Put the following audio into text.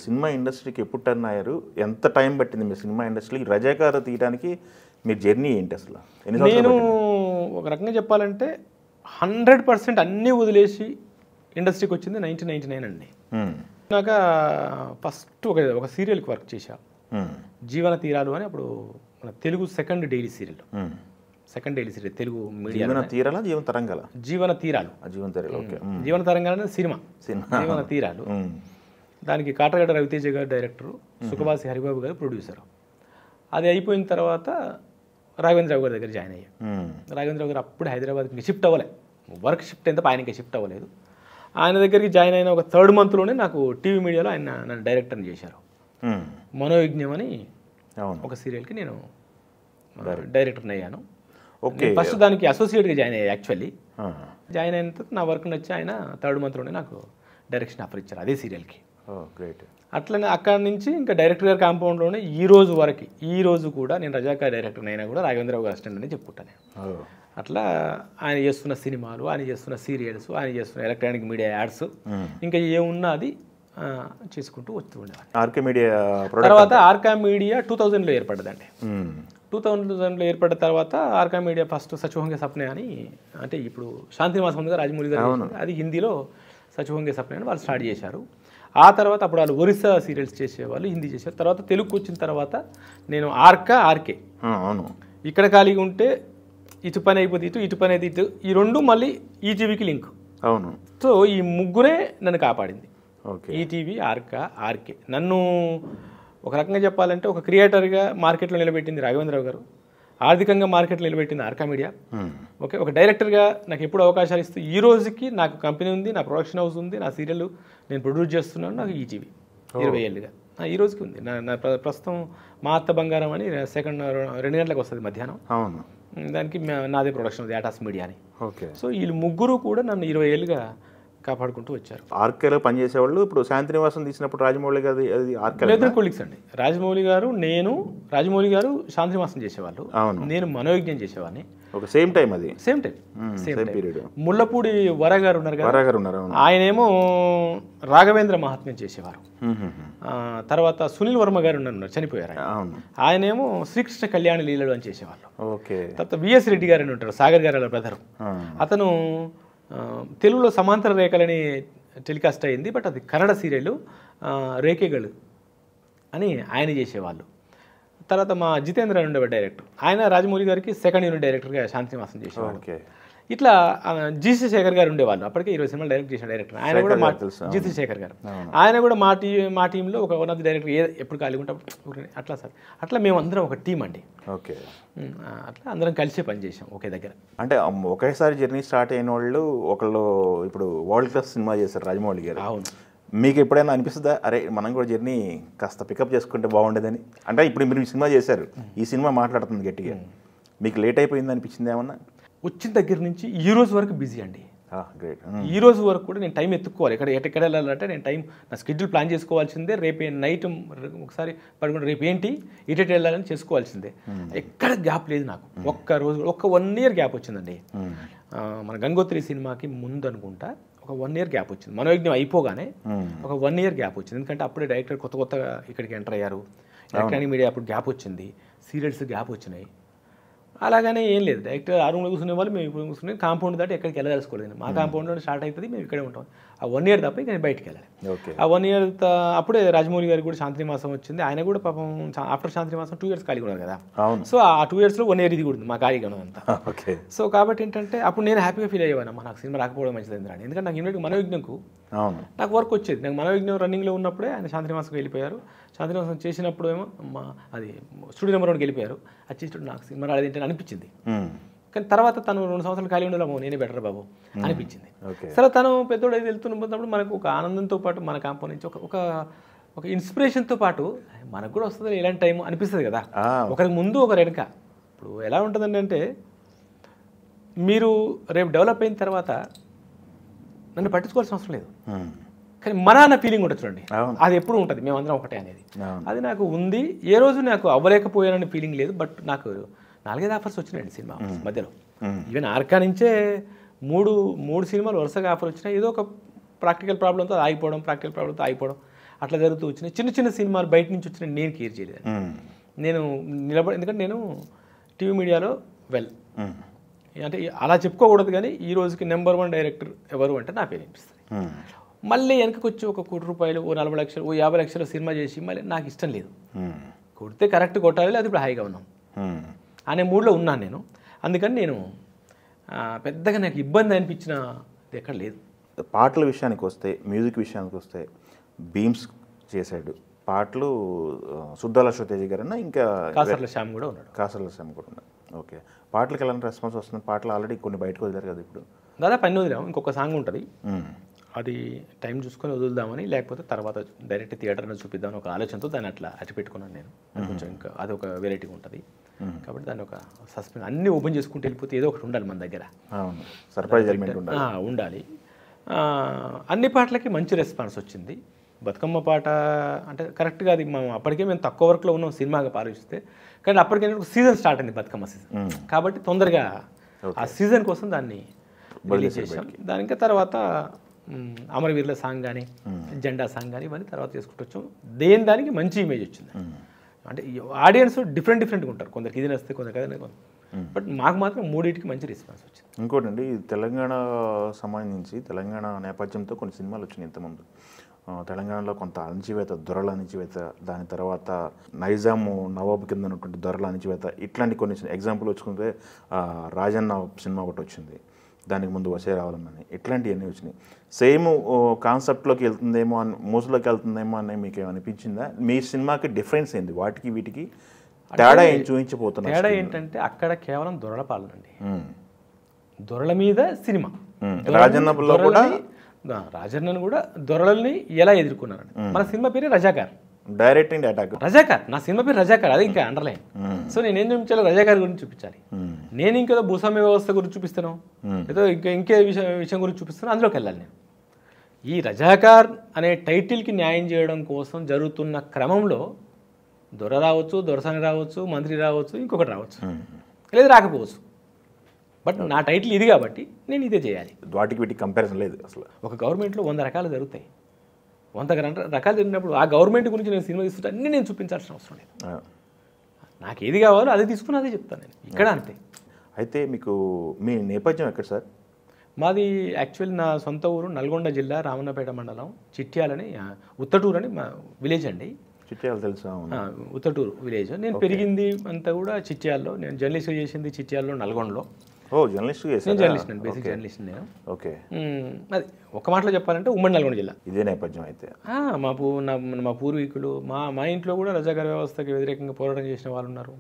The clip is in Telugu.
సినిమా ఇండస్ట్రీకి ఎప్పుడు టర్న్ అయ్యారు? ఎంత టైం పట్టింది మీ సినిమా ఇండస్ట్రీకి రజాకార్ తీయడానికి? మీ జర్నీ ఏంటి అసలు? నేను ఒక రకంగా చెప్పాలంటే 100% అన్నీ వదిలేసి ఇండస్ట్రీకి వచ్చింది 1999 అండి. నాకు ఫస్ట్ ఒక సీరియల్కి వర్క్ చేశా, జీవన తీరాలు అని. అప్పుడు మన Telugu second daily serial Telugu media. జీవన తరంగాల జీవన తీరాలు జీవన తరంగాలు అనేది సినిమా. జీవన తీరాలు దానికి కాటగడ్డ రవితేజ గారు డైరెక్టరు, సుఖవాసి హరిబాబు గారు ప్రొడ్యూసరు. అది అయిపోయిన తర్వాత రాఘవేంద్రరావు గారి దగ్గర జాయిన్ అయ్యా. రాఘవేంద్రరావు గారు అప్పుడు హైదరాబాద్కి షిఫ్ట్ అవ్వలే, వర్క్ షిఫ్ట్ అయితే ఆయన ఇంకా షిఫ్ట్ అవ్వలేదు. ఆయన దగ్గరికి జాయిన్ అయిన ఒక 3rd monthలోనే నాకు టీవీ మీడియాలో ఆయన నన్ను డైరెక్టర్ని చేశారు. మనోయజ్ఞం అని ఒక సీరియల్కి నేను డైరెక్టర్ని అయ్యాను. ఫస్ట్ దానికి అసోసియేట్గా జాయిన్ అయ్యా. యాక్చువల్లీ జాయిన్ అయిన తర్వాత నా వర్క్ నచ్చి ఆయన 3rd monthలోనే నాకు డైరెక్షన్ ఆఫర్ ఇచ్చారు అదే సీరియల్కి. అట్లనే అక్కడి నుంచి ఇంకా డైరెక్టర్ గారి కాంపౌండ్లోనే ఈ రోజు కూడా నేను రజాకార్ డైరెక్టర్ అయినా కూడా రాఘవేంద్రరావు గారు అసిస్టెంట్ అని చెప్పుకుంటాను. అట్లా ఆయన చేస్తున్న సినిమాలు, ఆయన చేస్తున్న సీరియల్స్, ఆయన చేస్తున్న ఎలక్ట్రానిక్ మీడియా యాడ్స్, ఇంకా ఏమున్నా అది చేసుకుంటూ వస్తూ ఉండేవాడిని. తర్వాత ఆర్కా మీడియా 2000లో ఏర్పడ్డదండి. 2000లో ఏర్పడ్డ తర్వాత ఆర్కా మీడియా ఫస్ట్ సచ్ సప్నే అని, అంటే ఇప్పుడు శాంతినివాసం ఉందిగా రాజమౌళి గారు, అది హిందీలో సచ్ సప్నే అని వాళ్ళు స్టార్ట్ చేశారు. ఆ తర్వాత అప్పుడు వాళ్ళు ఒరిస్సా సీరియల్స్ చేసేవాళ్ళు, హిందీ చేసేవారు. తర్వాత తెలుగుకి వచ్చిన తర్వాత నేను ఆర్కే ఇక్కడ ఖాళీగా ఉంటే ఇటు పని అయిపోతే ఇటు పని అయితే ఇటు, ఈ రెండు మళ్ళీ ఈటీవీకి లింక్. అవును. సో ఈ ముగ్గురే నన్ను కాపాడింది. ఈటీవీ, ఆర్కే. నన్ను ఒక రకంగా చెప్పాలంటే ఒక క్రియేటర్గా మార్కెట్లో నిలబెట్టింది రాఘవేంద్రరావు గారు, ఆర్థికంగా మార్కెట్లో నిలబెట్టింది ఆర్కా మీడియా. ఒక డైరెక్టర్గా నాకు ఎప్పుడు అవకాశాలు ఇస్తూ ఈ రోజుకి నాకు కంపెనీ ఉంది, నా ప్రొడక్షన్ హౌస్ ఉంది, నా సీరియల్ నేను ప్రొడ్యూస్ చేస్తున్నాను, నాకు ఈటీవీ 20 ఏళ్ళుగా ఈ రోజుకి ఉంది. నా ప్రస్తుతం మా అత్త బంగారం అని 2 గంటలకు వస్తుంది మధ్యాహ్నం. దానికి నాదే ప్రొడక్షన్, యాటాస్ మీడియా అని. సో వీళ్ళు ముగ్గురు కూడా నన్ను 20 ఏళ్ళుగా కాపాడుకుంటూ వచ్చారు. ఆర్కేలో పనిచేసేవాళ్ళు. ఇప్పుడు శాంతినివాసం తీసినప్పుడు రాజమౌళి గారు ఇద్దరు కొలీగ్స్ అండి. రాజమౌళి గారు శాంతినివాసం చేసేవాళ్ళు, నేను మనోయజ్ఞం చేసేవాడిని. Same time period. ముళ్ళపూడి వర గారు ఉన్నారు కదా, ఆయనేమో రాఘవేంద్ర మహాత్మ్యం చేసేవారు. తర్వాత సునీల్ వర్మ గారు ఉన్నారు, చనిపోయారు. ఆయనేమో శ్రీకృష్ణ కళ్యాణ లీలలు అని చేసేవాళ్ళు. తర్వాత విఎస్ రెడ్డి గారు అని ఉంటారు, సాగర్ గారు బ్రదర్. అతను తెలుగులో సమాంతర రేఖలని టెలికాస్ట్ అయింది, బట్ అది కన్నడ సీరియల్ రేఖెగలు అని ఆయన చేసేవాళ్ళు. తర్వాత మా జితేంద్ర అని ఉండేవాడు డైరెక్టర్, ఆయన రాజమౌళి గారికి 2nd యూనిట్ డైరెక్టర్గా శాంతినివాసం చేసేవాడు. ఇట్లా జీసీ శేఖర్ గారు ఉండేవాళ్ళు, అప్పటికే 20 సినిమాలు డైరెక్ట్ చేసిన డైరెక్టర్ ఆయన కూడా. జీసీ శేఖర్ గారు ఆయన కూడా మా టీంలో ఒక వన్ ఆఫ్ ది డైరెక్టర్. ఎప్పుడు ఖాళీ ఉంటాం అట్లా సార్, అట్లా మేము అందరం ఒక టీం అండి. అట్లా అందరం కలిసే పనిచేసాం ఒకే దగ్గర. అంటే ఒకేసారి జర్నీ స్టార్ట్ అయిన వాళ్ళు ఒకళ్ళు ఇప్పుడు వరల్డ్ క్లాస్ సినిమా చేశారు రాజమౌళి గారు. అవును. మీకు ఎప్పుడైనా అనిపిస్తుందా, అరే మనం కూడా జర్నీ కాస్త పికప్ చేసుకుంటే బాగుండేదని? అంటే ఇప్పుడు మీరు సినిమా చేశారు, ఈ సినిమా మాట్లాడుతుంది గట్టిగా, మీకు లేట్ అయిపోయింది అనిపించింది ఏమన్నా? వచ్చిన దగ్గర నుంచి ఈ రోజు వరకు బిజీ అండి. ఈ రోజు వరకు కూడా నేను టైం ఎత్తుక్కోవాలి. ఎక్కడ వెళ్ళాలంటే నేను టైం, నా స్కెడ్యూల్ ప్లాన్ చేసుకోవాల్సిందే. రేపు నైట్ ఒకసారి పడుకుంటే రేపు ఏంటి ఇటు వెళ్ళాలని చేసుకోవాల్సిందే. ఎక్కడ గ్యాప్ లేదు నాకు. ఒక్క రోజు 1 year గ్యాప్ వచ్చిందండి. మన గంగోత్రి సినిమాకి ముందు అనుకుంటా ఒక 1 year గ్యాప్ వచ్చింది. మనోయజ్ఞం అయిపోగానే ఒక 1 year గ్యాప్ వచ్చింది. ఎందుకంటే అప్పుడే డైరెక్టర్ కొత్తగా ఇక్కడికి ఎంటర్ అయ్యారు, ఎలక్ట్రానిక్ మీడియా అప్పుడు గ్యాప్ వచ్చింది, సీరియల్స్ గ్యాప్ వచ్చినాయి. అలాగనే ఏం లేదు, డైరెక్ట్ ఆ రూమ్లో కూర్చునే వాళ్ళు, మేము ఇప్పుడు కూర్చునే కాంపౌండ్ దాటి ఎక్కడికి వెళ్ళదలుచుకోలేదు. మా కాంపౌండ్లో స్టార్ట్ అవుతుంది, మేము ఇక్కడే ఉంటాం. ఆ 1 year తప్ప ఇంకా బయటికి వెళ్ళాలి. ఆ 1 year అప్పుడే రాజమౌళి గారికి కూడా శాంతినివాసం వచ్చింది. ఆయన కూడా పాపం ఆఫ్టర్ శాంతినివాసం 2 years ఖాళీగా ఉన్నారు కదా. సో ఆ 2 yearsలో 1 year ఇది కూడా ఉంది మా ఖాళీగా ఉన్నదంతా. సో కాబట్టి ఏంటంటే అప్పుడు నేను హ్యాపీగా ఫీల్ అయ్యేవాను, నాకు సినిమా రాకపోవడం మంచిది అని. ఎందుకంటే నాకు ఇమీడియట్గా మనోయజ్ఞంకు నాకు వర్క్ వచ్చేది. నాకు మనోయజ్ఞం రన్నింగ్లో ఉన్నప్పుడే ఆయన శాంతినివాసంకి వెళ్ళిపోయారు. శాంతినివాసం చేసినప్పుడు ఏమో అది స్టూడియో నెంబర్ 1కి వెళ్ళిపోయారు. అది చేసినప్పుడు నాకు సినిమా రాలేదేంటి అని అనిపించింది. కానీ తర్వాత తను 2 సంవత్సరాలు ఖాళీ ఉండలేమో, నేనే బెటర్ బాబు అనిపించింది. సరే తను పెద్దోడు వెళ్తున్నప్పుడు మనకు ఒక ఆనందంతో పాటు మన కాంపౌండ్ నుంచి ఒక ఇన్స్పిరేషన్తో పాటు మనకు కూడా వస్తుంది ఇలాంటి టైం అనిపిస్తుంది కదా, ఒకరికి ముందు ఒకరు వెనక. ఇప్పుడు ఎలా ఉంటుందండి అంటే, మీరు రేపు డెవలప్ అయిన తర్వాత నన్ను పట్టించుకోవాల్సిన అవసరం లేదు, కానీ మన అన్న ఫీలింగ్ ఉంటుంది చూడండి, అది ఎప్పుడు ఉంటుంది, మేమందరం ఒకటే అనేది. అది నాకు ఉంది. ఏ రోజు నాకు అవ్వలేకపోయానని ఫీలింగ్ లేదు. బట్ నాకు 4-5 ఆఫర్స్ వచ్చినాయండి సినిమా మధ్యలో. ఈవెన్ ఆర్కా నుంచే 3 సినిమాలు వరుసగా ఆఫర్ వచ్చినాయి. ఏదో ఒక ప్రాక్టికల్ ప్రాబ్లంతో ఆగిపోవడం. అట్లా జరుగుతూ వచ్చినాయి. చిన్న చిన్న సినిమాలు బయట నుంచి వచ్చిన నేను కేర్ చేయలేదు. నేను ఎందుకంటే నేను టీవీ మీడియాలో అంటే అలా చెప్పుకోకూడదు, కానీ ఈ రోజుకి నెంబర్ 1 డైరెక్టర్ ఎవరు అంటే నా పేరు అనిపిస్తుంది. మళ్ళీ వెనకకి వచ్చి ఒక ₹1,00,00,000 ఓ 40 లక్షలు ఓ 50 లక్షల సినిమా చేసి మళ్ళీ నాకు ఇష్టం లేదు. కొడితే కరెక్ట్ కొట్టాలి, అది ఇప్పుడు హాయిగా ఉన్నాం అనే మూడ్లో ఉన్నాను నేను. అందుకని నేను పెద్దగా నాకు ఇబ్బంది అనిపించిన ఎక్కడ లేదు. పాటల విషయానికి వస్తే, మ్యూజిక్ విషయానికి వస్తే బీమ్స్ చేశాడు పాటలు. సుద్దాల అశోక్ గారన్నా ఇంకా కాసర్ల శ్యామ్ కూడా ఉన్నాడు. కాసర్ల శ్యామ్ కూడా ఉన్నాడు. ఓకే, పాటలకు ఎలాంటి రెస్పాన్స్ వస్తుంది? పాటలు ఆల్రెడీ కొన్ని బయటకు వదిలేరు కదా ఇప్పుడు. దాదాపు అన్నీ వదిలాము. ఇంకొక సాంగ్ ఉంటుంది, అది టైం చూసుకొని వదులుదామని, లేకపోతే తర్వాత డైరెక్ట్ థియేటర్లో చూపిద్దామని ఒక ఆలోచనతో దాన్ని అట్లా అట్టి పెట్టుకున్నాను నేను. కొంచెం ఇంకా అది ఒక వెరైటీ ఉంటుంది కాబట్టి దాన్ని ఒక సస్పెన్స్ అన్నీ ఓపెన్ చేసుకుంటూ వెళ్ళిపోతే ఏదో ఒకటి ఉండాలి మన దగ్గర. సర్ప్రైజ్ ఎలిమెంట్ ఉండాలి. అన్ని పాటలకి మంచి రెస్పాన్స్ వచ్చింది. బతుకమ్మ పాట అంటే కరెక్ట్గా అది అప్పటికే మేము తక్కువ వర్క్లో ఉన్నాం సినిమాగా పాలిస్తే, కానీ అప్పటికే సీజన్ స్టార్ట్ అయింది, బతుకమ్మ సీజన్. కాబట్టి తొందరగా ఆ సీజన్ కోసం దాన్ని రిలీజ్ చేసాం. దాని ఇంకా తర్వాత అమరవీరుల సాంగ్ కానీ జెండా సాంగ్ కానీ ఇవన్నీ తర్వాత చేసుకుంటూ వచ్చాం. దానికి మంచి ఇమేజ్ వచ్చింది. అంటే ఆడియన్స్ డిఫరెంట్గా ఉంటారు, కొందరికి ఇది నస్తే కొందరికి అది, బట్ మాకు మాత్రం మూడింటికి మంచి రెస్పాన్స్ వచ్చింది. ఇంకోటి అండి, తెలంగాణ సంబంధించి తెలంగాణ నేపథ్యంతో కొన్ని సినిమాలు వచ్చినాయి ఇంతకుముందు. తెలంగాణలో కొంత అణచివేత, దొరల అణచివేత, దాని తర్వాత నైజాము నవాబు కింద ఉన్నటువంటి దొరల అణచివేత, ఇట్లాంటి కొన్ని ఎగ్జాంపుల్ వచ్చుకుంటే రాజన్న సినిమా ఒకటి వచ్చింది, దానికి ముందు వసే రావాలని, ఇట్లాంటివన్నీ వచ్చినాయి. సేమ్ కాన్సెప్ట్లోకి వెళ్తుందేమో అని, మూసులోకి వెళ్తుందేమో అని మీకు ఏమనిపించిందా? మీ సినిమాకి డిఫరెన్స్ ఏంది వాటికి వీటికి? తేడా ఏం చూపించబోతున్నా? తేడా ఏంటంటే అక్కడ కేవలం దొరల పాలన అండి, దొరల మీద సినిమా. రాజన్నలో కూడా రాజన్నను కూడా దొరలని ఎలా ఎదుర్కొన్నారండి. మన సినిమా పేరు Razakar, direct and attack. Razakar, నా సినిమా పేరు రజాకార్, అది ఇంకా అండర్లైన్. సో నేనేం చూపించాలి, రజాకార్ గురించి చూపించాలి. నేను ఇంకేదో భూస్వామ్య వ్యవస్థ గురించి చూపిస్తాను, ఏదో ఇంకే విషయం గురించి చూపిస్తాను, అందులోకి వెళ్ళాలి నేను. ఈ రజాకార్ అనే టైటిల్కి న్యాయం చేయడం కోసం జరుగుతున్న క్రమంలో దొర రావచ్చు, దొరసాని రావచ్చు, మంత్రి రావచ్చు, ఇంకొకటి రావచ్చు, లేదు రాకపోవచ్చు, బట్ నా టైటిల్ ఇది కాబట్టి నేను ఇదే చేయాలి. వాటికి వీటికి కంపారిజన్ లేదు అసలు. ఒక గవర్నమెంట్లో 100 రకాలు జరుగుతాయి, 100 రకాలు జరిగినప్పుడు ఆ గవర్నమెంట్ గురించి నేను సినిమా తీసుకుంటే అన్నీ నేను చూపించాల్సిన అవసరం లేదు. నాకు ఏది కావాలో అది తీసుకుని అదే చెప్తాను నేను ఇక్కడ, అంతే. అయితే మీకు మీ నేపథ్యం ఎక్కడ సార్? మాది యాక్చువల్లీ నా సొంత ఊరు నల్గొండ జిల్లా రామన్నపేట మండలం చిట్యాలని, ఉత్తటూరు అని మా విలేజ్ అండి. చిట్యాలు తెలుసా? ఉత్తటూరు విలేజ్. నేను పెరిగింది అంతా కూడా చిట్యాల్లో. నేను జర్నలిస్ట్ చేసింది చిట్యాల్లో, నల్గొండలో. జర్నలిస్ట్ నేను జర్నలిస్ట్ అండి, బేసిక్ జర్నలిస్ట్ నేను. ఓకే, అది ఒక మాటలో చెప్పాలంటే ఉమ్మడి నల్గొండ జిల్లా. ఇదే నేపథ్యం అయితే. మా పూర్వీకులు మా ఇంట్లో కూడా రజాకార్ వ్యవస్థకి వ్యతిరేకంగా పోరాటం చేసిన వాళ్ళు ఉన్నారు.